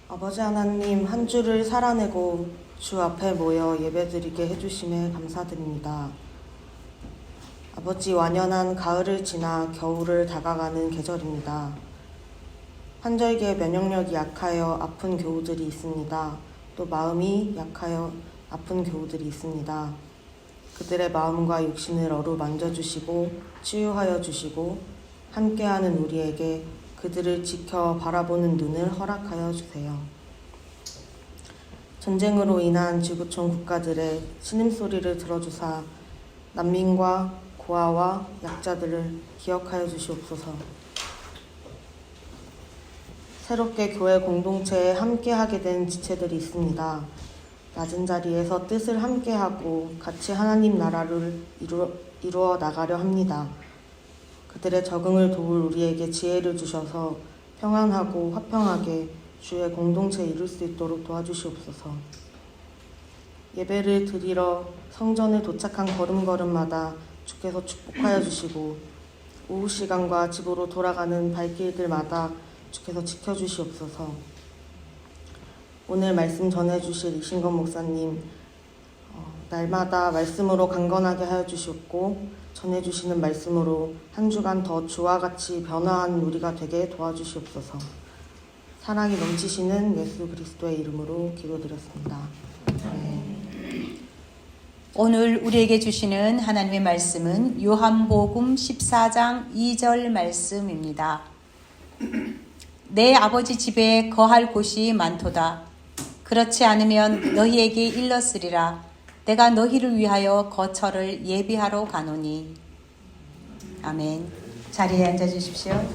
아버지 하나님, 한 주를 살아내고 주 앞에 모여 예배드리게 해주심에 감사드립니다. 아버지, 완연한 가을을 지나 겨울을 다가가는 계절입니다. 환절기에 면역력이 약하여 아픈 교우들이 있습니다. 또 마음이 약하여 아픈 교우들이 있습니다. 그들의 마음과 육신을 어루만져 주시고 치유하여 주시고 함께하는 우리에게 그들을 지켜 바라보는 눈을 허락하여 주세요. 전쟁으로 인한 지구촌 국가들의 신음소리를 들어주사 난민과 고아와 약자들을 기억하여 주시옵소서. 새롭게 교회 공동체에 함께하게 된 지체들이 있습니다. 낮은 자리에서 뜻을 함께하고 같이 하나님 나라를 이루어 나가려 합니다. 그들의 적응을 도울 우리에게 지혜를 주셔서 평안하고 화평하게 주의 공동체 이룰 수 있도록 도와주시옵소서. 예배를 드리러 성전에 도착한 걸음걸음마다 주께서 축복하여 주시고 오후 시간과 집으로 돌아가는 발길들마다 주께서 지켜주시옵소서. 오늘 말씀 전해주실 이신건 목사님, 날마다 말씀으로 강건하게 하여 주시옵고 전해주시는 말씀으로 한 주간 더 주와 같이 변화한 우리가 되게 도와주시옵소서. 사랑이 넘치시는 예수 그리스도의 이름으로 기도드렸습니다. 오늘 우리에게 주시는 하나님의 말씀은 요한복음 14장 2절 말씀입니다. 내 아버지 집에 거할 곳이 많도다. 그렇지 않으면 너희에게 일렀으리라. 내가 너희를 위하여 거처를 예비하러 가노니. 아멘. 자리에 앉아 주십시오.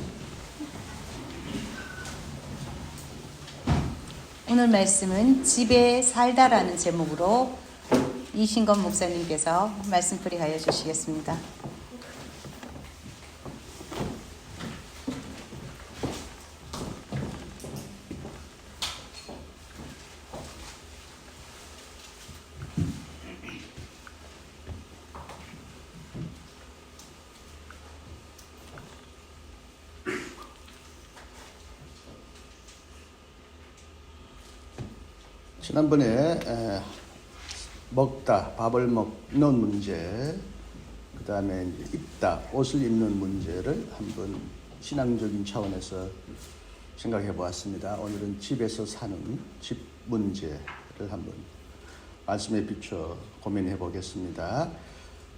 오늘 말씀은 집에 살다라는 제목으로 이신건 목사님께서 말씀풀이하여 주시겠습니다. 지난번에 먹다, 밥을 먹는 문제, 그 다음에 입다, 옷을 입는 문제를 한번 신앙적인 차원에서 생각해 보았습니다. 오늘은 집에서 사는 집 문제를 한번 말씀에 비춰 고민해 보겠습니다.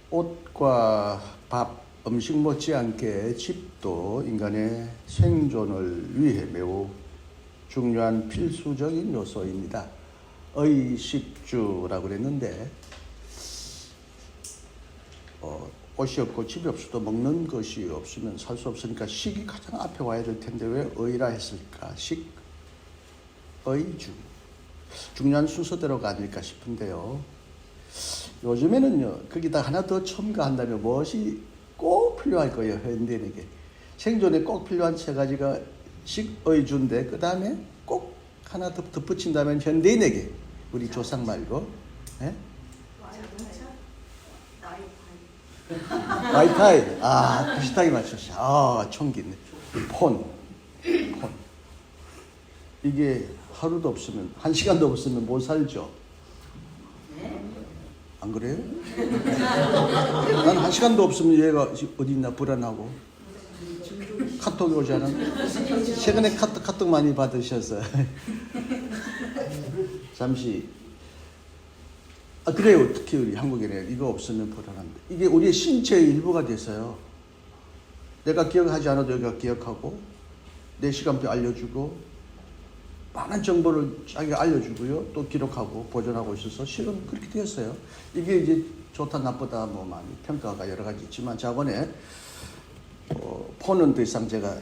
옷과 밥, 음식 못지않게 집도 인간의 생존을 위해 매우 중요한 필수적인 요소입니다. 의식주라고 그랬는데 옷이 없고 집이 없어도 먹는 것이 없으면 살 수 없으니까 식이 가장 앞에 와야 될 텐데 왜 의라 했을까? 식, 의, 주. 중요한 순서대로가 아닐까 싶은데요. 요즘에는요, 거기다 하나 더 첨가한다면 무엇이 꼭 필요할 거예요, 현대인에게. 생존에 꼭 필요한 세 가지가 식, 의, 주인데 그 다음에 꼭 하나 더 덧붙인다면 현대인에게, 우리 조상 말고, 예? 와이파이. 비슷하게 맞췄어. 총기네. 폰. 이게 하루도 없으면, 한 시간도 없으면 못 살죠? 안 그래요? 난 한 시간도 없으면 얘가 어디 있나 불안하고. 카톡이 오지 않아? 최근에 카톡 많이 받으셔서. 잠시. 그래요. 특히 우리 한국인은 이거 없으면 불안합니다. 이게 우리의 신체의 일부가 됐어요. 내가 기억하지 않아도 여기가 기억하고, 내 시간표 알려주고, 많은 정보를 자기가 알려주고요. 또 기록하고 보존하고 있어서 실은 그렇게 되었어요. 이게 이제 좋다 나쁘다 뭐 많이 평가가 여러 가지 있지만 자본에 폰은 더 이상 제가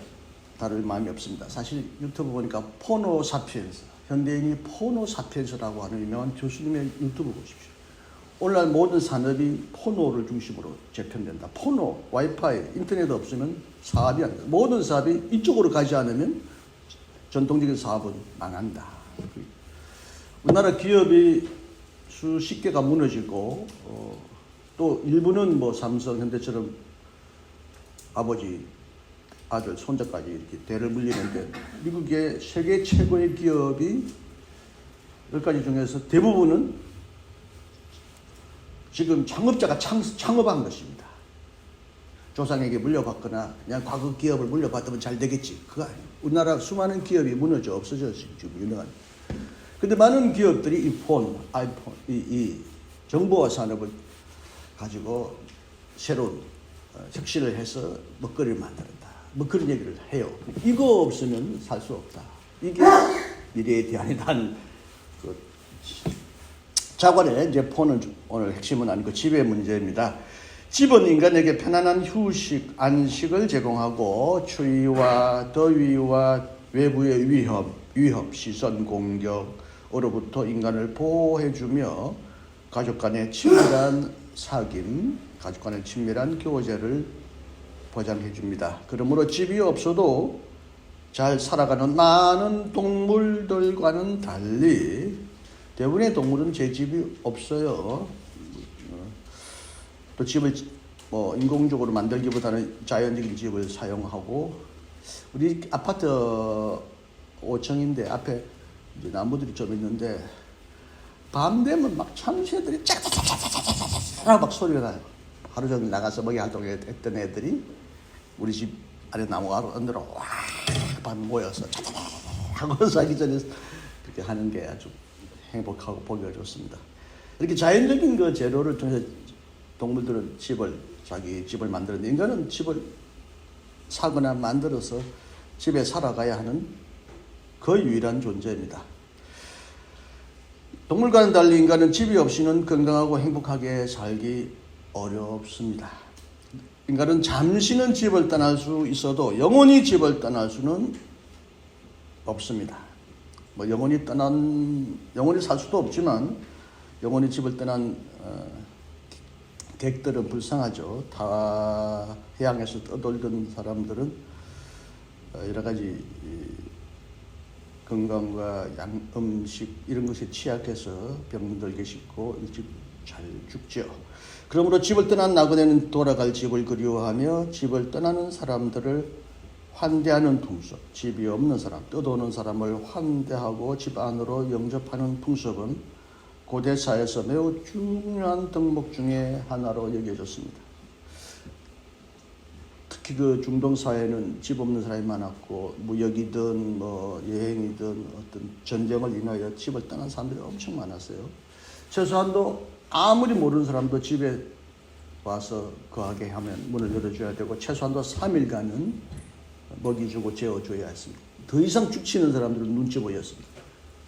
다룰 마음이 없습니다. 사실 유튜브 보니까 포노사피엔스, 현대인이 포노사피엔스라고 하는 유명한 교수님의 유튜브 보십시오. 오늘날 모든 산업이 포노를 중심으로 재편된다. 포노, 와이파이, 인터넷 없으면 사업이 안 돼. 모든 사업이 이쪽으로 가지 않으면 전통적인 사업은 망한다. 우리나라 기업이 수십 개가 무너지고 또 일부는 뭐 삼성, 현대처럼 아들, 손자까지 이렇게 대를 물리는데 미국의 세계 최고의 기업이 10가지 중에서 대부분은 지금 창업자가 창업한 것입니다. 조상에게 물려받거나 그냥 과거 기업을 물려받으면 잘 되겠지. 그거 아니에요. 우리나라 수많은 기업이 무너져 없어져 지금 유명한. 근데 많은 기업들이 이 아이폰, 이 정보화 산업을 가지고 새로운 혁신을 해서 먹거리를 만든다. 뭐 그런 얘기를 해요. 이거 없으면 살 수 없다. 이게 미래의 대안이라는 그 자관의 이제 폰은 오늘 핵심은 아니고 집의 문제입니다. 집은 인간에게 편안한 휴식, 안식을 제공하고 추위와 더위와 외부의 위협, 시선 공격으로부터 인간을 보호해주며 가족 간의 친밀한 사귐, 가족 간의 친밀한 교제를 보장해줍니다. 그러므로 집이 없어도 잘 살아가는 많은 동물들과는 달리 대부분의 동물은 제 집이 없어요. 또 집을 인공적으로 만들기보다는 자연적인 집을 사용하고 우리 아파트 5층인데 앞에 이제 나무들이 좀 있는데 밤 되면 막 참새들이 짝짝짝짝짝짝짝 막 소리가 나요. 하루 종일 나가서 먹이 활동했던 애들이 우리 집 아래 나무 안으로 와 밤 모여서 하고 자기 전에 그렇게 하는 게 아주 행복하고 보기가 좋습니다. 이렇게 자연적인 그 재료를 통해서 동물들은 자기 집을 만드는데 인간은 집을 사거나 만들어서 집에 살아가야 하는 그 유일한 존재입니다. 동물과는 달리 인간은 집이 없이는 건강하고 행복하게 살기 어렵습니다. 인간은 잠시는 집을 떠날 수 있어도 영원히 집을 떠날 수는 없습니다. 영원히 살 수도 없지만 영원히 집을 떠난 객들은 불쌍하죠. 다 해양에서 떠돌던 사람들은 여러 가지 건강과 음식 이런 것에 취약해서 병들게 쉽고 일찍 잘 죽죠. 그러므로 집을 떠난 나그네는 돌아갈 집을 그리워하며 집을 떠나는 사람들을 환대하는 풍습, 집이 없는 사람, 떠도는 사람을 환대하고 집 안으로 영접하는 풍습은 고대 사회에서 매우 중요한 덕목 중에 하나로 여겨졌습니다. 특히 그 중동 사회는 집 없는 사람이 많았고 무역이든 여행이든 어떤 전쟁을 인하여 집을 떠난 사람들이 엄청 많았어요. 최소한도 아무리 모르는 사람도 집에 와서 거하게 하면 문을 열어줘야 되고 최소한도 3일간은 먹이 주고 재워줘야 했습니다. 더 이상 죽치는 사람들은 눈치 보였습니다.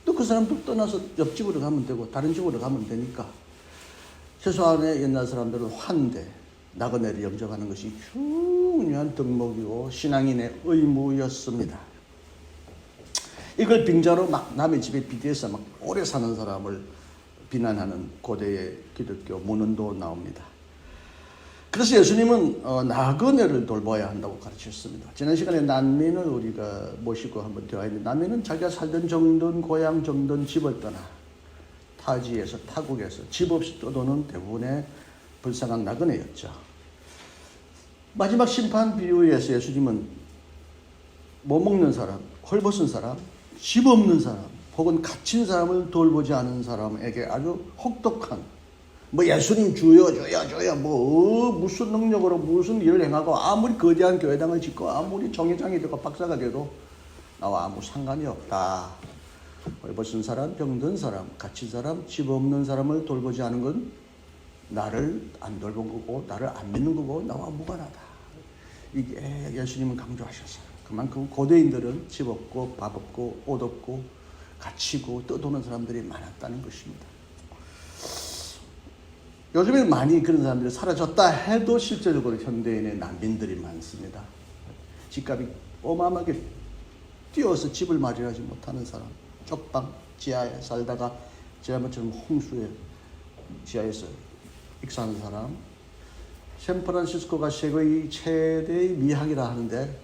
또 그 사람도 떠나서 옆집으로 가면 되고 다른 집으로 가면 되니까 최소한의 옛날 사람들은 환대, 나그네를 영접하는 것이 중요한 덕목이고 신앙인의 의무였습니다. 이걸 빙자로 막 남의 집에 비대해서 막 오래 사는 사람을 비난하는 고대의 기독교 문헌도 나옵니다. 그래서 예수님은 나그네를 돌봐야 한다고 가르쳤습니다. 지난 시간에 난민을 우리가 모시고 한번 대화했는데 난민은 자기가 살던 정든 고향 정든 집을 떠나 타지에서 타국에서 집 없이 떠도는 대부분의 불쌍한 나그네였죠. 마지막 심판 비유에서 예수님은 못 먹는 사람, 헐벗은 사람, 집 없는 사람 혹은 갇힌 사람을 돌보지 않은 사람에게 아주 혹독한 예수님 주여 무슨 능력으로 무슨 일을 행하고 아무리 거대한 교회당을 짓고 아무리 정회장이 되고 박사가 돼도 나와 아무 상관이 없다. 헐벗은 사람, 병든 사람, 갇힌 사람, 집 없는 사람을 돌보지 않은 건 나를 안 돌본 거고 나를 안 믿는 거고 나와 무관하다. 이게 예수님은 강조하셨어요. 그만큼 고대인들은 집 없고 밥 없고 옷 없고 갇히고 떠도는 사람들이 많았다는 것입니다. 요즘에 많이 그런 사람들이 사라졌다 해도 실제적으로 현대인의 난민들이 많습니다. 집값이 어마어마하게 뛰어서 집을 마련하지 못하는 사람, 쪽방 지하에 살다가 지난번처럼 홍수에 지하에서 익사하는 사람, 샌프란시스코가 세계의 최대의 미학이라 하는데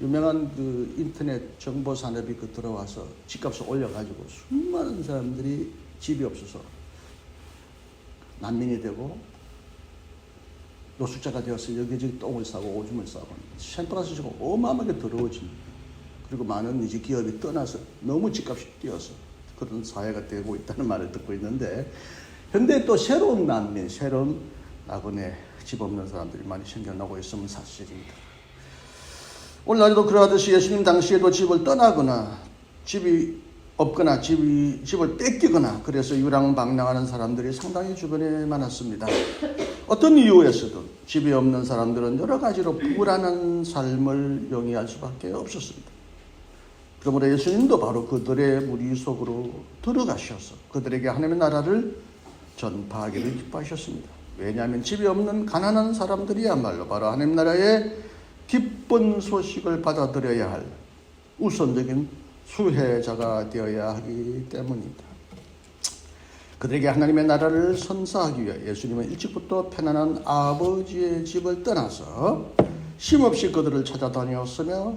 유명한 그 인터넷 정보 산업이 들어와서 집값을 올려가지고 수많은 사람들이 집이 없어서 난민이 되고 노숙자가 되어서 여기저기 똥을 싸고 오줌을 싸고 샌프란시스코가 어마어마하게 더러워진, 그리고 많은 이제 기업이 떠나서 너무 집값이 뛰어서 그런 사회가 되고 있다는 말을 듣고 있는데, 현대 또 새로운 난민, 새로운 나그네, 집 없는 사람들이 많이 생겨나고 있으면 사실입니다. 오늘날에도 그러하듯이 예수님 당시에도 집을 떠나거나 집이 없거나 집을 뺏기거나 그래서 유랑방랑하는 사람들이 상당히 주변에 많았습니다. 어떤 이유에서든 집이 없는 사람들은 여러 가지로 불안한 삶을 영위할 수밖에 없었습니다. 그러므로 예수님도 바로 그들의 무리 속으로 들어가셔서 그들에게 하나님의 나라를 전파하기를 기뻐하셨습니다. 왜냐하면 집이 없는 가난한 사람들이야말로 바로 하나님 나라의 기쁜 소식을 받아들여야 할 우선적인 수혜자가 되어야 하기 때문입니다. 그들에게 하나님의 나라를 선사하기 위해 예수님은 일찍부터 편안한 아버지의 집을 떠나서 쉼없이 그들을 찾아다녔으며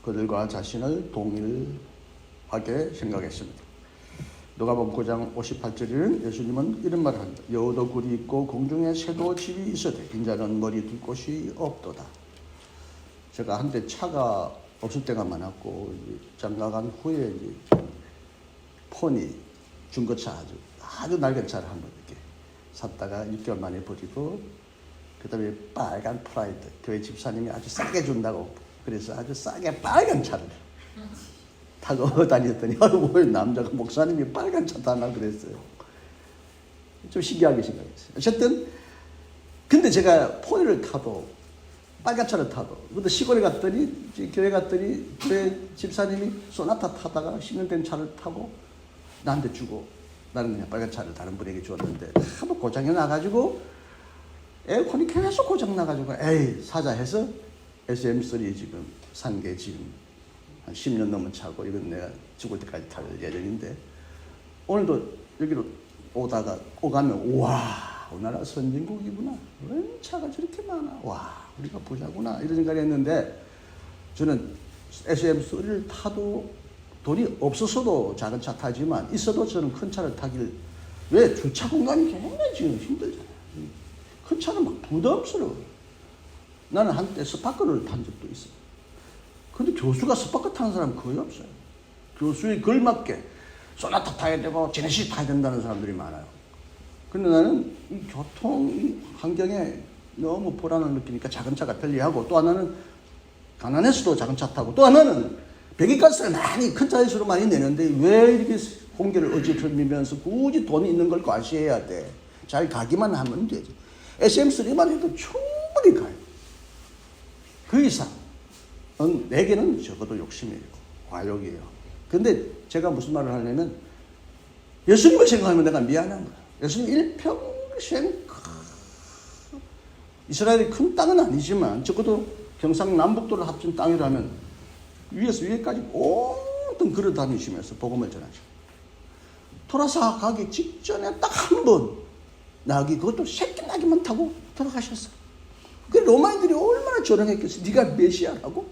그들과 자신을 동일하게 생각했습니다. 누가복음 9장 58절에는 예수님은 이런 말을 합니다. 여우도 굴이 있고 공중에 새도 집이 있어도 인자는 머리 둘 곳이 없도다. 제가 한때 차가 없을 때가 많았고 장가간 후에 이제 폰이 중고차 아주 낡은 차를 한번 이렇게 샀다가 6개월 만에 버리고, 그다음에 빨간 프라이드 교회 집사님이 아주 싸게 준다고 그래서 아주 싸게 빨간 차를 타고 다녔더니 왜 남자가 목사님이 빨간 차 타나 그랬어요. 좀 신기하게 생각했어요. 어쨌든 근데 제가 폰을 타도 빨간 차를 타도, 근데 시골에 갔더니 교회 갔더니 교회 집사님이 소나타 타다가 10년 된 차를 타고 나한테 주고, 나는 그냥 빨간 차를 다른 분에게 주었는데 하도 고장이 나가지고 에어컨이 계속 고장 나가지고 에이 사자 해서 SM3 지금 산 게 지금 한 10년 넘은 차고, 이건 내가 죽을 때까지 탈 예정인데, 오늘도 여기로 오가면 우와 우리나라 선진국이구나, 왜 차가 저렇게 많아, 와 우리가 부자구나 이런 생각을 했는데, 저는 SM3를 타도 돈이 없어서도 작은 차 타지만 있어도 저는 큰 차를 타길, 왜 주차 공간이 굉장히 지금 힘들잖아요. 큰 차는 막 부담스러워요. 나는 한때 스파크를 탄 적도 있어요. 근데 교수가 스파크 타는 사람 거의 없어요. 교수에 걸맞게 소나타 타야 되고 제네시스 타야 된다는 사람들이 많아요. 근데 나는 이 교통 이 환경에 너무 불안을 느끼니까 작은 차가 편리하고, 또 하나는 가난해서도 작은 차 타고, 또 하나는 배기가스를 많이 큰 차에서 많이 내는데 왜 이렇게 공기를 어지럽히면서 굳이 돈이 있는 걸 과시해야 돼. 잘 가기만 하면 되지. SM3만 해도 충분히 가요. 그 이상은 내게는 적어도 욕심이에요. 과욕이에요. 근데 제가 무슨 말을 하냐면, 예수님을 생각하면 내가 미안한 거야. 예수님 일평생 이스라엘이 큰 땅은 아니지만 적어도 경상남북도를 합친 땅이라면 위에서 위에까지 온통 걸어 다니시면서 복음을 전하시고, 돌아서 가기 직전에 딱 한 번 나귀, 그것도 새끼 나귀만 타고 돌아가셨어. 그 로마인들이 얼마나 조롱했겠어. 네가 메시아라고?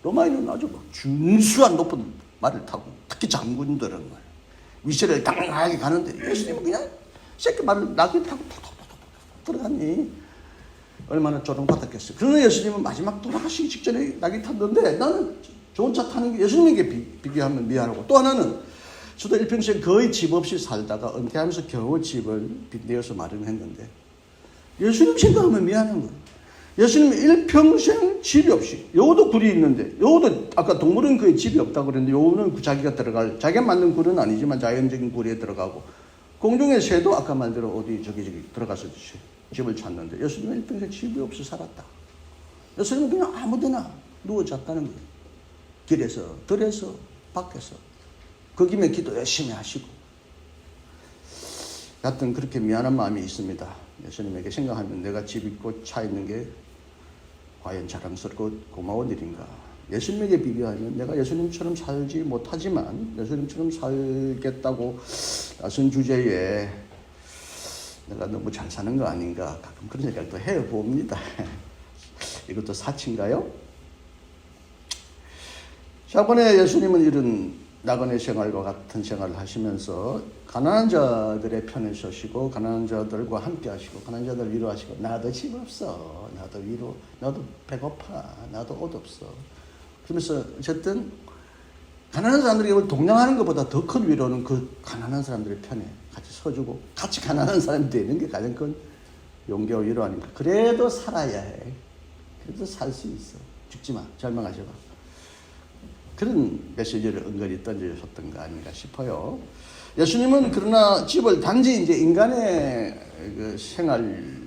로마인은 아주 막 준수한 높은 말을 타고, 특히 장군들은 말 위세를 당당하게 가는데 예수님은 그냥 새끼 말을 나귀 타고 들어가니 얼마나 조롱받았겠어요. 그러나 예수님은 마지막 돌아가시기 직전에 나귀 탔는데, 나는 좋은 차 타는 게 예수님에게 비교하면 미안하고, 또 하나는 저도 일평생 거의 집 없이 살다가 은퇴하면서 겨우 집을 빚내어서 마련했는데, 예수님 생각하면 미안한 거예요. 예수님 일평생 집이 없이, 여우도 굴이 있는데, 여우도 아까 동물은 그의 집이 없다고 그랬는데, 여우는 자기가 들어갈, 자기가 만든 굴은 아니지만 자연적인 굴에 들어가고, 공중의 새도 아까 말대로 어디 저기 들어가서 집을 찾는데, 예수님은 일평생 집이 없이 살았다. 예수님은 그냥 아무데나 누워 잤다는 거예요. 길에서, 들에서, 밖에서. 그 김에 기도 열심히 하시고. 여하튼 그렇게 미안한 마음이 있습니다. 예수님에게 생각하면 내가 집 있고 차 있는 게 과연 자랑스럽고 고마운 일인가. 예수님에게 비교하면 내가 예수님처럼 살지 못하지만 예수님처럼 살겠다고 나선 주제에 내가 너무 잘 사는 거 아닌가, 가끔 그런 생각도 해봅니다. 이것도 사치인가요? 저번에 예수님은 이런 나그네 생활과 같은 생활을 하시면서 가난한 자들의 편에 서시고 가난한 자들과 함께 하시고 가난한 자들 위로하시고 나도 집 없어. 나도 배고파. 나도 옷 없어. 그러면서 어쨌든 가난한 사람들에게 동냥하는 것보다 더 큰 위로는 그 가난한 사람들의 편에 같이 서주고 같이 가난한 사람이 되는 게 가장 큰 용기와 위로 아닙니까? 그래도 살아야 해. 그래도 살 수 있어. 죽지 마. 절망하지 마. 그런 메시지를 은근히 던져주셨던 거 아닌가 싶어요. 예수님은 그러나 집을 단지 이제 인간의 그 생활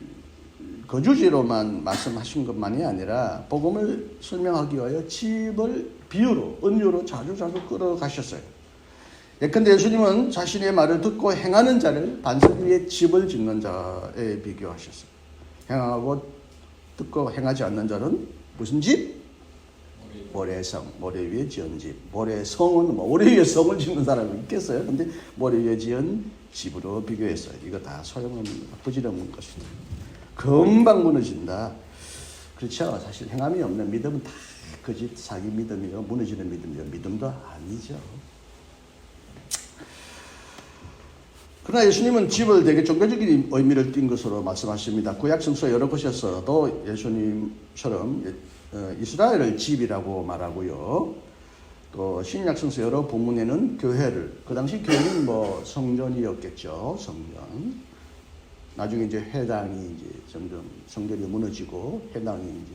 거주지로만 말씀하신 것만이 아니라 복음을 설명하기 위하여 집을 비유로, 은유로 자주 끌어가셨어요. 예컨대 예수님은 자신의 말을 듣고 행하는 자를 반석 위에 집을 짓는 자에 비교하셨어요. 행하고 듣고 행하지 않는 자는 무슨 집? 모래성, 모래 위에 지은 집. 모래성은 모래 위에 성을 짓는 사람이 있겠어요? 근데 모래 위에 지은 집으로 비교했어요. 이거 다 소용없는, 부질없는 것이다. 금방 무너진다. 그렇죠. 사실 행함이 없는 믿음은 다 거짓 사기 믿음이요. 무너지는 믿음이요. 믿음도 아니죠. 그러나 예수님은 집을 되게 종교적인 의미를 띈 것으로 말씀하십니다. 구약 성서 여러 곳에서도 예수님처럼 이스라엘을 집이라고 말하고요. 또 신약 성서 여러 본문에는 교회를, 그 당시 교회는 뭐 성전이었겠죠. 성전. 나중에 이제 회당이 이제 점점 성전이 무너지고 회당이 이제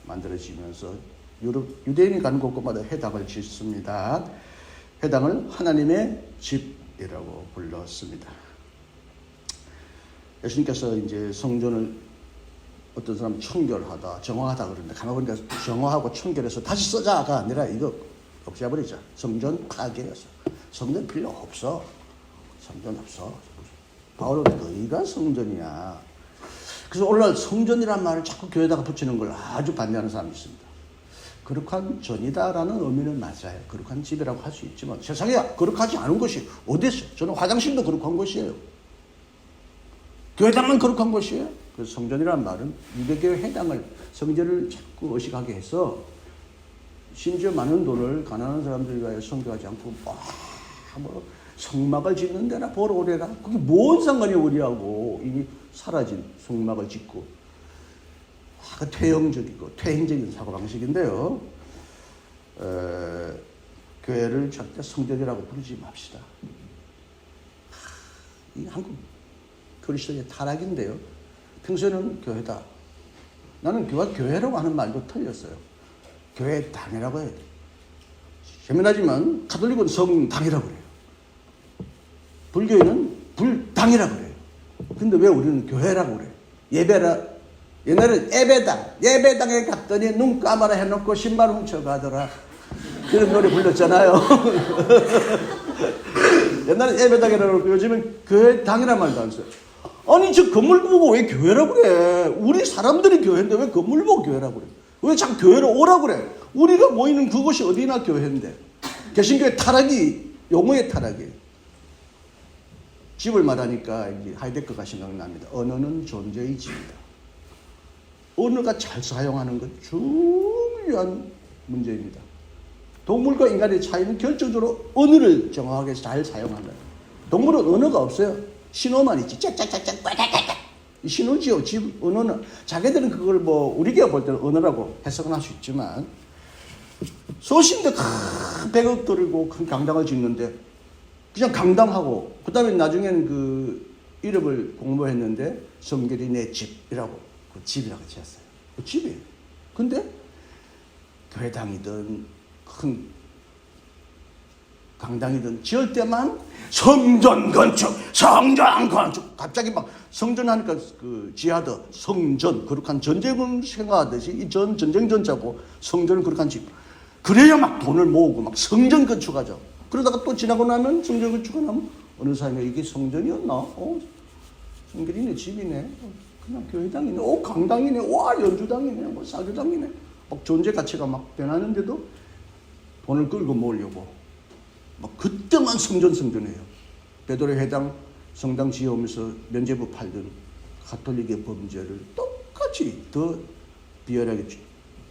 만들어지면서 유대인이 가는 곳곳마다 회당을 짓습니다. 회당을 하나님의 집이라고 불렀습니다. 예수님께서 이제 성전을 어떤 사람 청결하다, 정화하다 그러는데 가만 보니까 정화하고 청결해서 다시 쓰자가 아니라 이거 없애버리자. 성전 파괴해서. 성전 필요 없어. 성전 없어. 바울은 너희가 성전이야. 그래서 오늘날 성전이란 말을 자꾸 교회에다가 붙이는 걸 아주 반대하는 사람이 있습니다. 거룩한 전이다라는 의미는 맞아요. 거룩한 집이라고 할 수 있지만 세상에 거룩하지 않은 것이 어디 있어요? 저는 화장실도 거룩한 것이에요. 교회당은 거룩한 것이에요. 그래서 성전이라는 말은 유대교회 회당을, 성전을 자꾸 의식하게 해서 심지어 많은 돈을 가난한 사람들 위하여 선교하지 않고 뭐 성막을 짓는 데나 보러 오래라. 그게 뭔 상관이 우리하고 이미 사라진 성막을 짓고. 그 퇴행적이고 퇴행적인 사고방식인데요. 교회를 절대 성전이라고 부르지 맙시다. 이 한국 그리스도의 타락인데요. 평소에는 교회다. 나는 교회라고 하는 말도 틀렸어요. 교회당이라고 해야 돼. 재미나지만 가톨릭은 성당이라고 그래요. 불교인은 불당이라고 그래요. 근데 왜 우리는 교회라고 그래요? 예배라. 옛날에 예배당에 갔더니 눈 감아라 해놓고 신발 훔쳐가더라. 그런 노래 불렀잖아요. 옛날에 예배당이라고 그러고 요즘은 교회당이란 말도 안 써요. 아니 저 건물 보고 왜 교회라고 그래? 우리 사람들이 교회인데 왜 건물 보고 교회라고 그래? 왜 자꾸 교회로 오라고 그래? 우리가 모이는 그곳이 어디나 교회인데. 개신교의 타락이 용어의 타락이에요. 집을 말하니까 이제 하이데거가 생각납니다. 언어는 존재의 집이다. 언어가 잘 사용하는 것 중요한 문제입니다. 동물과 인간의 차이는 결정적으로 언어를 정확하게 잘 사용한다. 동물은 언어가 없어요. 신호만 있지. 짝짝짝짝 꽉꽉꽉. 신호지요. 집 언어는 자기들은 그걸 뭐 우리가 볼 때는 언어라고 해석은 할 수 있지만 소심도 큰 백억 들고 큰 강당을 짓는데 그냥 강당하고 그다음에 나중에는 그 이름을 공모했는데 성결이 내 집이라고 그 집이라고 지었어요. 그 집이에요. 근데 교회당이든 큰 강당이든 지을 때만 성전 건축 갑자기 막 성전 하니까 그 지하도 성전 거룩한 전쟁을 생각하듯이 이 전쟁 전자고 성전은 거룩한 집 그래야 막 돈을 모으고 막 성전 건축하죠. 그러다가 또 지나고 나면 성전 건축하고 나면 어느 사람이 이게 성전이었나? 성결이네 집이네. 그냥 교회당이네. 강당이네. 와 연주당이네. 뭐 사교당이네. 막 존재 가치가 막 변하는데도 돈을 끌고 모으려고 막 그때만 성전해요. 베드로 회당 성당 지어오면서 면죄부 팔던 가톨릭의 범죄를 똑같이 더 비열하게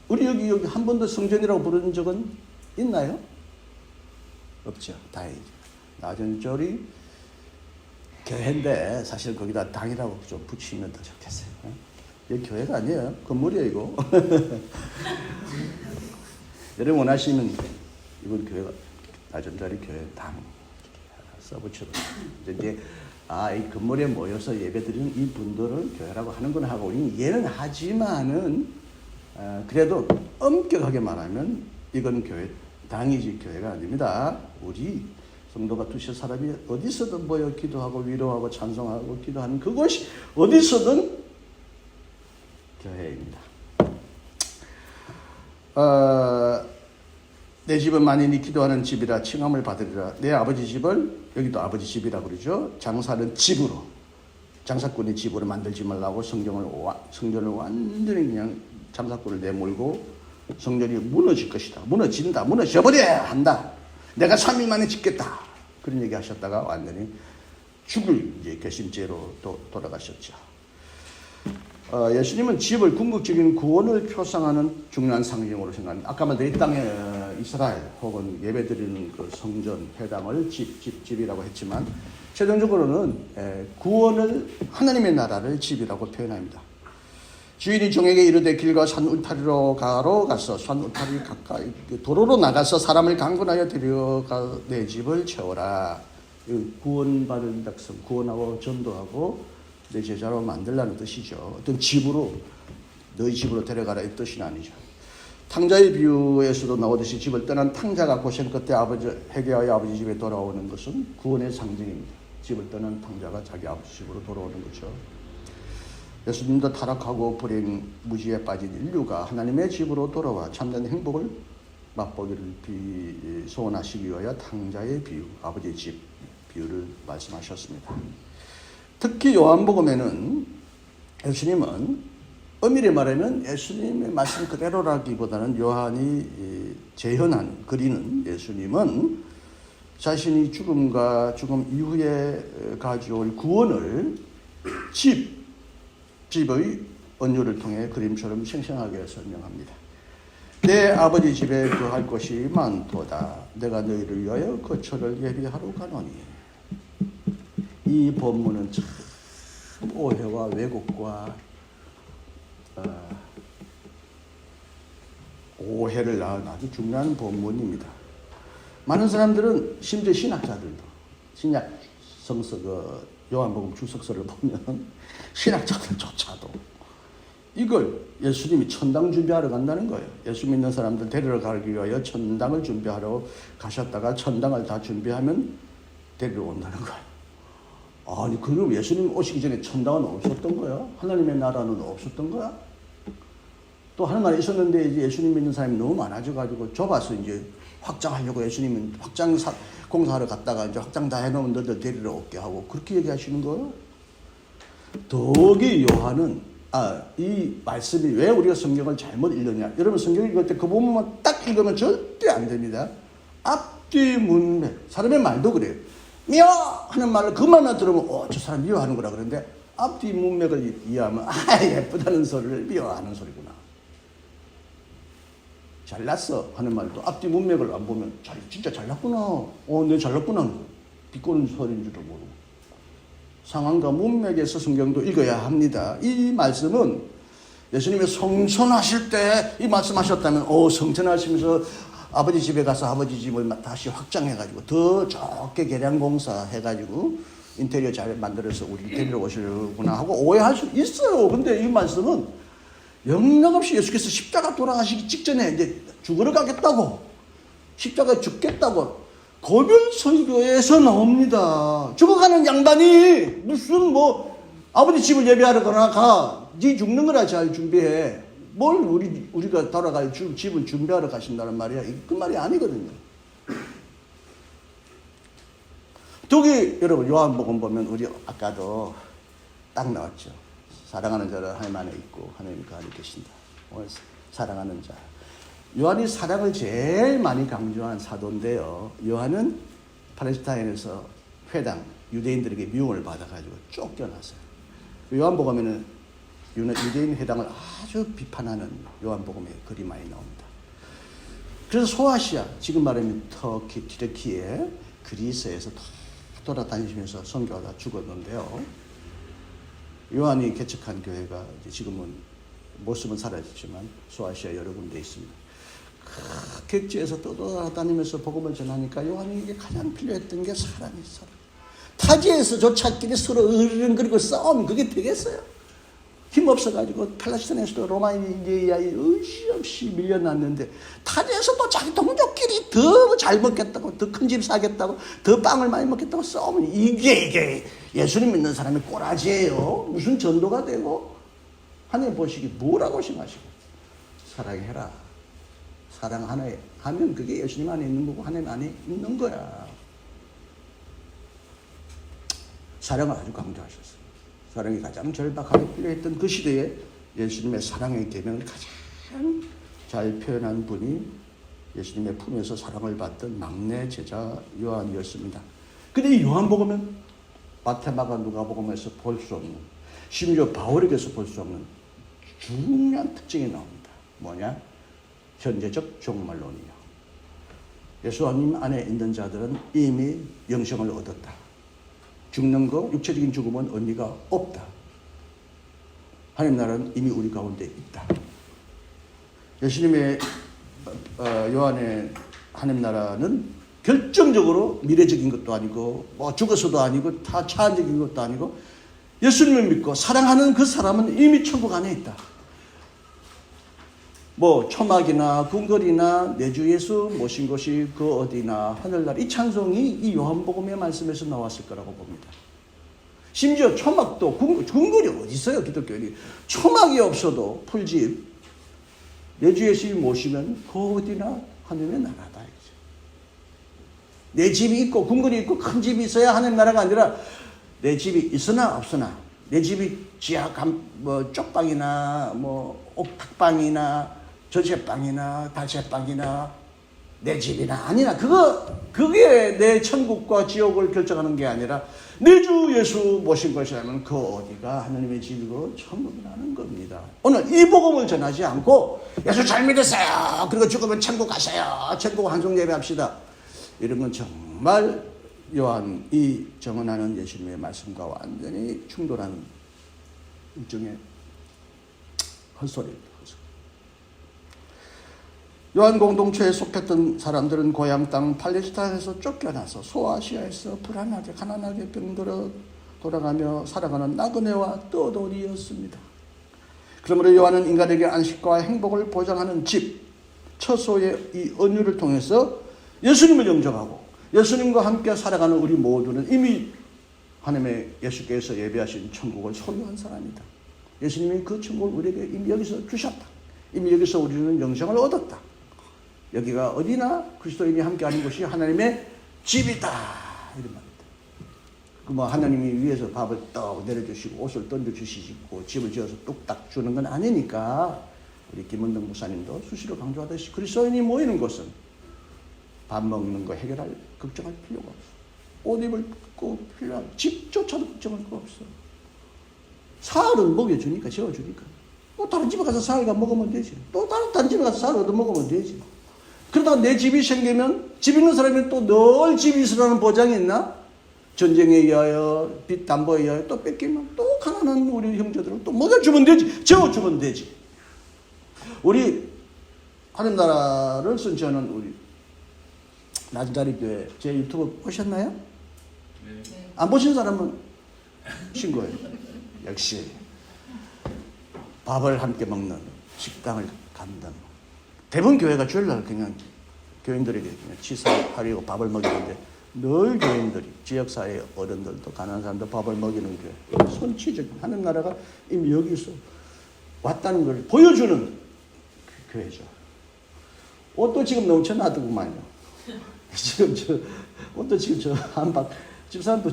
우리 여기 한 번도 성전이라고 부르는 적은 있나요? 없죠. 다행이죠. 낮은 절이 교회인데 사실 거기다 당이라고 좀 붙이면 더 좋겠어요. 여기 교회가 아니에요. 건물이에요 이거. 여러분 원하시면 이건 교회가 낮은 자리 교회 당 써붙여도 이제 이 건물에 모여서 예배드리는 이 분들은 교회라고 하는구나 하고 우리는 이해는 하지만은 그래도 엄격하게 말하면 이건 교회 당이지 교회가 아닙니다. 우리 성도가 두세 사람이 어디서든 모여 기도하고 위로하고 찬송하고 기도하는 그곳이 어디서든 교회입니다. 내 집은 만인이 기도하는 집이라 칭함을 받으리라. 내 아버지 집을 여기도 아버지 집이라고 그러죠. 장사는 집으로 장사꾼의 집으로 만들지 말라고 성전을 완전히 그냥 장사꾼을 내몰고 성전이 무너질 것이다. 무너진다. 무너져버려야 한다. 내가 3일 만에 짓겠다. 그런 얘기 하셨다가 완전히 죽을 이제 결심죄로 돌아가셨죠. 예수님은 집을 궁극적인 구원을 표상하는 중요한 상징으로 생각합니다. 아까 말한 이 땅에 이스라엘 혹은 예배드리는 그 성전, 회당을 집이라고 했지만 최종적으로는 구원을 하나님의 나라를 집이라고 표현합니다. 주인이 종에게 이르되 길과 산 울타리로 가서 산 울타리 가까이 도로로 나가서 사람을 강권하여 데려가 내 집을 채워라. 구원받은 백성 구원하고 전도하고 내 제자로 만들라는 뜻이죠. 어떤 집으로 너희 집으로 데려가라 이 뜻이 아니죠. 탕자의 비유에서도 나오듯이 집을 떠난 탕자가 고생 끝에 회개하여 아버지 집에 돌아오는 것은 구원의 상징입니다. 집을 떠난 탕자가 자기 아버지 집으로 돌아오는 거죠. 예수님도 타락하고 불행 무지에 빠진 인류가 하나님의 집으로 돌아와 참된 행복을 맛보기를 소원하시기 위하여 탕자의 비유, 아버지의 집 비유를 말씀하셨습니다. 특히 요한복음에는 예수님은 엄밀히 말하면 예수님의 말씀 그대로라기보다는 요한이 재현한 그리는 예수님은 자신이 죽음과 죽음 이후에 가져올 구원을 집의 언유를 통해 그림처럼 생생하게 설명합니다. 내 아버지 집에 거할 것이 많도다. 내가 너희를 위하여 거처를 예비하러 가노니. 이 본문은 참 오해와 왜곡과 오해를 낳은 아주 중요한 본문입니다. 많은 사람들은 심지어 신학자들도 신약 성서 요한복음 주석서를 보면 신학자들조차도 이걸 예수님이 천당 준비하러 간다는 거예요. 예수 믿는 사람들 데리러 가기 위하여 천당을 준비하러 가셨다가 천당을 다 준비하면 데리러 온다는 거예요. 아니 그럼 예수님 오시기 전에 천당은 없었던 거야? 하나님의 나라는 없었던 거야? 또 하는 말이 있었는데 이제 예수님 믿는 사람이 너무 많아져가지고 좁아서 이제 확장하려고 예수님은 확장 공사하러 갔다가 이제 확장 다 해놓으면 너들 데리러 올게 하고 그렇게 얘기하시는 거예요. 더욱이 요한은 이 말씀이 왜 우리가 성경을 잘못 읽느냐? 여러분 성경 읽을 때 그 부분만 딱 읽으면 절대 안 됩니다. 앞뒤 문맥 사람의 말도 그래요. 미워 하는 말을 그 말만 들으면 저 사람 미워하는 거라 그러는데 앞뒤 문맥을 이해하면 예쁘다는 소리를 미워하는 소리구나. 잘났어 하는 말도 앞뒤 문맥을 안 보면 진짜 잘났구나. 내 잘났구나. 비꼬는 소리인 줄도 모르고. 상황과 문맥에서 성경도 읽어야 합니다. 이 말씀은 예수님이 성천하실 때 이 말씀하셨다면 성천하시면서 아버지 집에 가서 아버지 집을 다시 확장해가지고 더 좋게 계량공사 해가지고 인테리어 잘 만들어서 우리 데리러 오시려구나 하고 오해할 수 있어요. 근데 이 말씀은 영락없이 예수께서 십자가 돌아가시기 직전에 이제 죽으러 가겠다고 십자가에 죽겠다고 고별 설교에서 나옵니다. 죽어가는 양반이 무슨 아버지 집을 예배하러 가. 네 죽는 거라 잘 준비해. 뭘 우리가 돌아갈 집을 준비하러 가신다는 말이야. 그 말이 아니거든요. 저기 여러분 요한복음 보면 우리 아까도 딱 나왔죠. 사랑하는 자를 하나님 안에 있고 하나님 그 안에 계신다. 사랑하는 자. 요한이 사랑을 제일 많이 강조한 사도인데요. 요한은 팔레스타인에서 회당 유대인들에게 미움을 받아가지고 쫓겨났어요. 요한복음에는 유대인 회당을 아주 비판하는 요한복음의 글이 많이 나옵니다. 그래서 소아시아, 지금 말하면 터키, 튀르키예, 그리스에서 다 돌아다니시면서 선교하다 죽었는데요. 요한이 개척한 교회가 이제 지금은 모습은 사라졌지만 소아시아 여러 군데 있습니다. 객지에서 떠돌아다니면서 복음을 전하니까 요한에게 가장 필요했던 게 사랑이 사랑. 타지에서조차끼리 서로 으르렁거리고 싸우면 그게 되겠어요? 힘없어가지고 팔레스타인에서도 로마인이 의지없이 밀려났는데 타지에서 또 자기 동족끼리 더 잘 먹겠다고, 더 큰 집 사겠다고, 더 빵을 많이 먹겠다고 싸우면 이게 예수님 믿는 사람의 꼬라지예요. 무슨 전도가 되고 하나님 보시기 뭐라고 생각하시고 사랑해라. 사랑 하나에 하면 그게 예수님 안에 있는 거고 하나님 안에 있는 거야. 사랑을 아주 강조하셨어요. 사랑이 가장 절박하게 필요했던 그 시대에 예수님의 사랑의 계명을 가장 잘 표현한 분이 예수님의 품에서 사랑을 받던 막내 제자 요한이었습니다. 근데 이 요한복음은 마태마가 누가복음에서 볼 수 없는, 심지어 바울에게서 볼 수 없는 중요한 특징이 나옵니다. 뭐냐? 현재적 종말론이요. 예수님 안에 있는 자들은 이미 영생을 얻었다. 죽는 거, 육체적인 죽음은 의미가 없다. 하나님 나라는 이미 우리 가운데 있다. 예수님의 요한의 하나님 나라는 결정적으로 미래적인 것도 아니고 뭐 죽어서도 아니고 다 차원적인 것도 아니고 예수님을 믿고 사랑하는 그 사람은 이미 천국 안에 있다. 뭐 초막이나 궁궐이나 내 주 예수 모신 곳이 그 어디나 하늘나라, 이 찬송이 이 요한복음의 말씀에서 나왔을 거라고 봅니다. 심지어 초막도 궁궐이 어디 있어요? 기독교인이 초막이 없어도 풀집 내 주 예수 모시면 그 어디나 하늘의 나라다. 내 집이 있고 궁궐이 있고 큰 집이 있어야 하는 나라가 아니라 내 집이 있으나 없으나 내 집이 지하 쪽방이나 뭐 옥탑방이나 전세방이나 달세방이나 내 집이나 아니나 그게 내 천국과 지옥을 결정하는 게 아니라 내 주 예수 모신 것이라면 그 어디가 하나님의 집이고 천국이라는 겁니다. 오늘 이 복음을 전하지 않고 예수 잘 믿으세요. 그리고 죽으면 천국 가세요. 천국 환송 예배합시다. 이런 건 정말 요한이 정언하는 예수님의 말씀과 완전히 충돌하는 일종의 헛소리입니다. 요한 공동체에 속했던 사람들은 고향 땅 팔레스타인에서 쫓겨나서 소아시아에서 불안하게 가난하게 병들어 돌아가며 살아가는 나그네와 떠돌이였습니다. 그러므로 요한은 인간에게 안식과 행복을 보장하는 집, 처소의 이 언유를 통해서 예수님을 영접하고 예수님과 함께 살아가는 우리 모두는 이미 하나님의 예수께서 예배하신 천국을 소유한 사람이다. 예수님이 그 천국을 우리에게 이미 여기서 주셨다. 이미 여기서 우리는 영생을 얻었다. 여기가 어디나 그리스도인이 함께하는 것이 하나님의 집이다. 이런 말입니다. 그 하나님이 위에서 밥을 떡 내려주시고 옷을 던져주시고 집을 지어서 뚝딱 주는 건 아니니까 우리 김은덕 목사님도 수시로 강조하듯이 그리스도인이 모이는 곳은 밥 먹는 거 해결할 걱정할 필요가 없어. 옷 입을 거 필요할 집조차도 걱정할 거 없어. 사흘은 먹여주니까 재워주니까 또 다른 집에 가서 사흘간 먹으면 되지. 또 다른 집에 가서 사흘 얻어 먹으면 되지. 그러다가 내 집이 생기면 집 있는 사람이 또 늘 집이 있으라는 보장이 있나? 전쟁에 의하여 빚 담보에 의하여 또 뺏기면 또 가난한 우리 형제들을 또 먹여주면 되지. 재워주면 되지. 우리 하나님 나라를 선지하는 우리 낮은자리 교회 제 유튜브 보셨나요? 네. 안 보신 사람은 신고해요. 역시 밥을 함께 먹는 식당을 간다. 대부분 교회가 주일날 그냥 교인들에게 그냥 치사하려고 밥을 먹이는데 늘 교인들이 지역사회 어른들도 가난한 사람도 밥을 먹이는 교회. 선취적인 하는 나라가 이미 여기서 왔다는 걸 보여주는 교회죠. 옷도 지금 넘쳐나더구만요. 지금 옷도 지금 한박 집사람도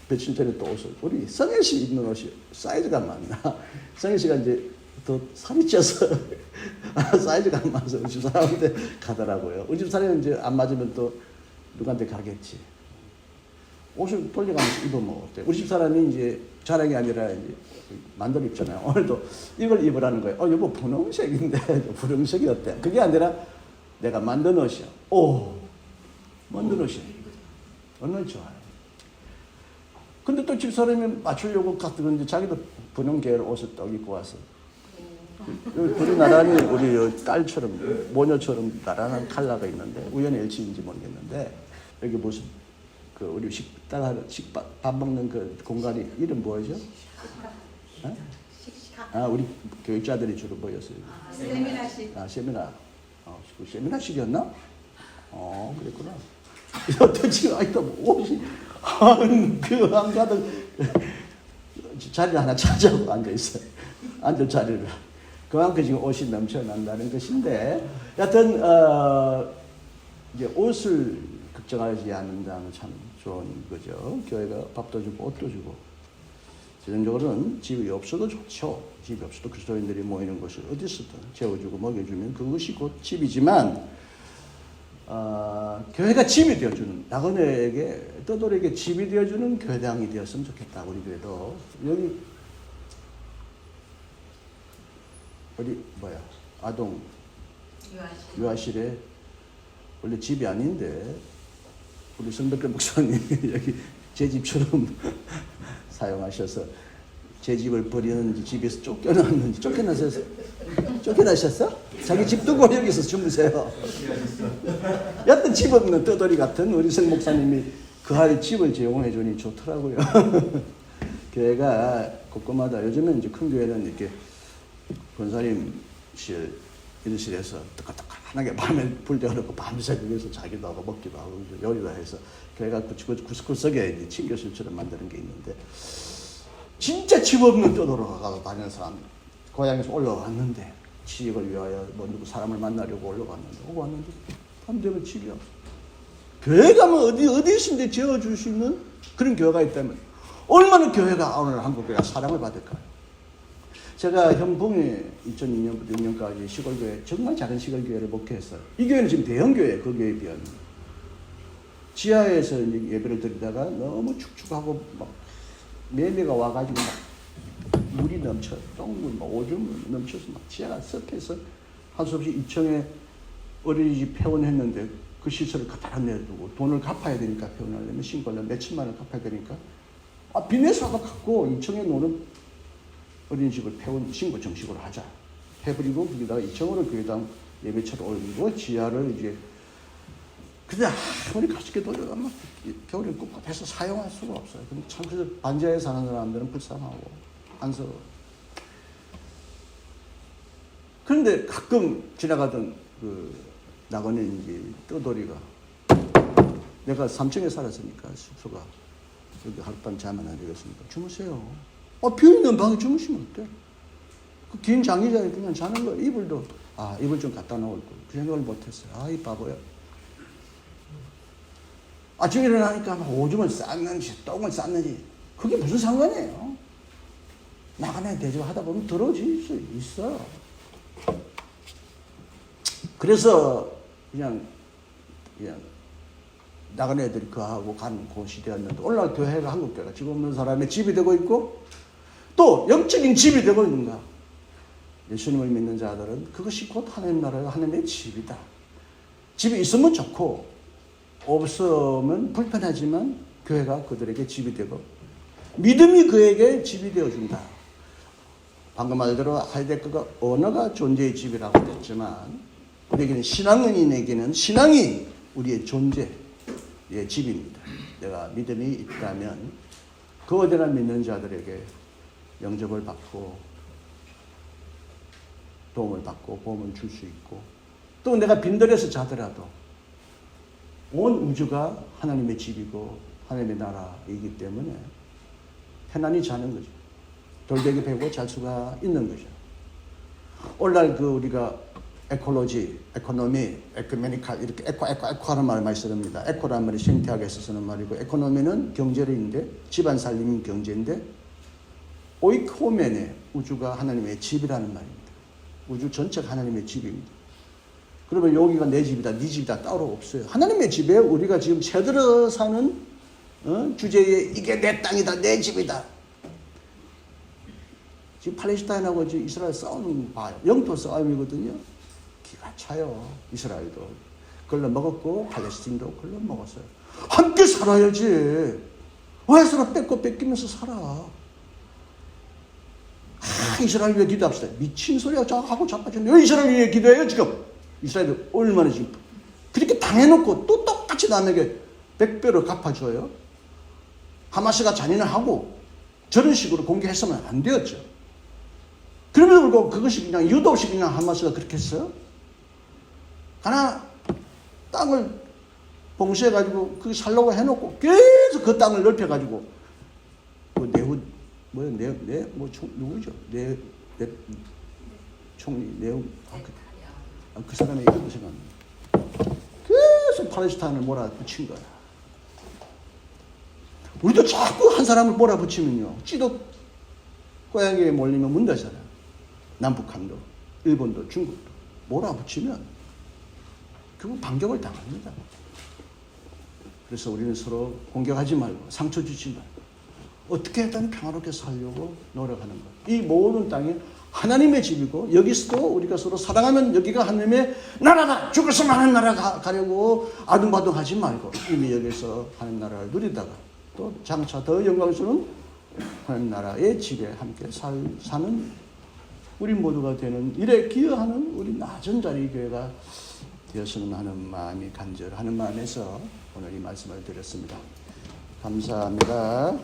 며칠 전에 또 옷을 우리 성일 씨 입는 옷이 사이즈가 안 맞나? 성일 씨가 이제 더 살이 쪄서 사이즈가 안 맞아서 우리 집사람한테 가더라고요. 우리 집사람은 이제 안 맞으면 또 누구한테 가겠지. 옷을 돌려가면서 입으면 어때? 우리 집사람이 이제 자랑이 아니라 이제 만들 입잖아요. 오늘도 이걸 입으라는 거예요. 여보 분홍색인데 분홍색이 어때? 그게 아니라 내가 만든 옷이야. 오, 만든 옷이야. 얼마나 좋아요. 근데 또 집사람이 맞추려고 갔더니 자기도 분홍 계열 옷을 딱 입고 와서 둘이 나란히 우리 딸처럼 모녀처럼 나란한 컬러가 있는데 우연히 일치인지 모르겠는데 여기 무슨 그 우리 식밥 먹는 그 공간이 이름 뭐죠? 어? 아 우리 교육자들이 주로 모였어요. 세미나식. 아 세미나. 세미나식이었나? 그랬구나. 어떤 지금 아이도 옷이 그 한가득 자리 하나 찾아고 앉아 있어요. 앉을 자리를. 그만큼 지금 옷이 넘쳐난다는 것인데, 여하튼 이제 옷을 걱정하지 않는다는 참 좋은 거죠. 교회가 밥도 주고 옷도 주고. 전형적으로는 집이 없어도 좋죠. 집이 없어도 그리스도인들이 모이는 곳을 어디서든 재워주고 먹여주면 그것이 곧 집이지만 교회가 집이 되어주는 나그네에게 떠돌에게 집이 되어주는 교회당이 되었으면 좋겠다. 우리 교회도 여기 어디 아동 유아실에 원래 집이 아닌데 우리 성백교 목사님이 여기 제 집처럼 사용하셔서 제 집을 버리는지 집에서 쫓겨났는지 쫓겨나셨어? 자기 집 두고 여기서 주무세요. 여튼 집 없는 떠돌이 같은 우리 성 목사님이 그 할 집을 제공해 주니 좋더라고요. 교회가 곳곳마다 요즘은 이제 큰 교회는 이렇게 권사님실 일실에서 뜨끈뜨끈하게 밤에 불 때워놓고 밤새 거기서 자기도 하고 먹기도 하고 요리도 해서 교회가 구석구석에 친교실처럼 만드는 게 있는데 진짜 집 없는 떠돌아가서 다니는 사람 고향에서 올라왔는데 지역을 위하여 뭐 누구 사람을 만나려고 올라왔는데 밤 되면 집이 없어. 교회 가면 어디 있는데 재워줄 수 있는 그런 교회가 있다면 얼마나 교회가 오늘 한국 교회가 사랑을 받을까요? 제가 현봉에 2002년부터 6년까지 시골교회 정말 작은 시골교회를 목회했어요. 이 교회는 지금 대형교회예요. 그 교회에 비하면. 지하에서 예배를 드리다가 너무 축축하고 막 매매가 와가지고 막 물이 넘쳐 똥물 막 오줌 넘쳐서 막 지하가 썩해서 할 수 없이 2층에 어린이집 폐원했는데 그 시설을 갖다 내두고 돈을 갚아야 되니까 폐원하려면 신고하려면 몇천만 원 갚아야 되니까 비내서 갖고 2층에 노는 어린이집을 폐원 신고 정식으로 하자 해버리고 거기다가 2층으로 교회당 예배처를 올리고 지하를 이제 근데 아무리 가습기 돌려가면 겨울에 꿉꿉해서 사용할 수가 없어요. 근데 참 그래서 반지하에 사는 사람들은 불쌍하고 안쓰러워. 그런데 가끔 지나가던 그 나그네인지 떠돌이가 내가 3층에 살았으니까 숙소가 여기 하룻밤 자면 안 되겠습니까? 주무세요. 비어있는 방에 주무시면 어때? 그 긴 장의자에 그냥 자는 거예요. 이불도 이불 좀 갖다 놓을 거. 그 생각을 못했어요. 이 바보야. 아침에 일어나니까 오줌을 쌌는지 똥을 쌌는지 그게 무슨 상관이에요? 나가네 대접하다 보면 더러워질 수 있어. 그래서 그냥 나가는 애들이 그하고 간 그 시대였는데 오늘날 교회가 한국교회가 집 없는 사람의 집이 되고 있고 또 영적인 집이 되고 있는가. 예수님을 믿는 자들은 그것이 곧 하나님 나라가 하나님의 집이다. 집이 있으면 좋고 없으면 불편하지만 교회가 그들에게 집이 되고 믿음이 그에게 집이 되어준다. 방금 말대로 하이데크가 언어가 존재의 집이라고 했지만 우리에게는 신앙인에게는 신앙이 우리의 존재의 집입니다. 내가 믿음이 있다면 그 어디나 믿는 자들에게 영접을 받고 도움을 받고 보험을 줄 수 있고 또 내가 빈들에서 자더라도 온 우주가 하나님의 집이고 하나님의 나라이기 때문에 편안히 자는 거죠. 돌베개 베고 잘 수가 있는 거죠. 오늘날 우리가 에콜로지, 에코노미, 에코메니칼 이렇게 에코 하는 말을 많이 씁니다. 에코라는 말이 생태학에서 쓰는 말이고 에코노미는 경제인데 집안 살림인 경제인데 오이코메네 우주가 하나님의 집이라는 말입니다. 우주 전체가 하나님의 집입니다. 그러면 여기가 내 집이다, 네 집이다 따로 없어요. 하나님의 집에 우리가 지금 새들어 사는 주제에 이게 내 땅이다, 내 집이다. 지금 팔레스타인하고 지금 이스라엘 싸우는 봐요. 영토 싸움이거든요. 기가 차요. 이스라엘도 걸러 먹었고 팔레스틴도 걸러 먹었어요. 함께 살아야지. 왜 서로 뺏고 뺏기면서 살아? 이스라엘 위해 기도합시다. 미친 소리야 하고 자빠졌네. 왜 이스라엘 위해 기도해요 지금? 이스라엘이 얼마나 지금 그렇게 당해놓고 또 똑같이 남에게 100배로 갚아줘요. 하마스가 잔인하고 저런 식으로 공격했으면 안 되었죠. 그럼에도 불구하고 그것이 그냥 유도 없이 그냥 하마스가 그렇게 했어요. 하나 땅을 봉쇄해가지고 그 살려고 해놓고 계속 그 땅을 넓혀가지고 그 네후 누구죠? 총리 네후 그 사람의 이름도 생각납니다. 계속 팔레스타인을 몰아붙인 거야. 우리도 자꾸 한 사람을 몰아붙이면요, 찌도 고양이에 몰리면 문다잖아요. 남북한도, 일본도, 중국도 몰아붙이면 결국 반격을 당합니다. 그래서 우리는 서로 공격하지 말고 상처 주지 말고 어떻게든 평화롭게 살려고 노력하는 것. 이 모든 땅이 하나님의 집이고 여기서도 우리가 서로 사랑하면 여기가 하나님의 나라다. 죽어서만 하는 나라 가려고 아둥바둥하지 말고 이미 여기서 하나님 나라를 누리다가 또 장차 더 영광스러운 하나님 나라의 집에 함께 사는 우리 모두가 되는 일에 기여하는 우리 낮은 자리 교회가 되었으면 하는 마음이 간절하는 마음에서 오늘 이 말씀을 드렸습니다. 감사합니다.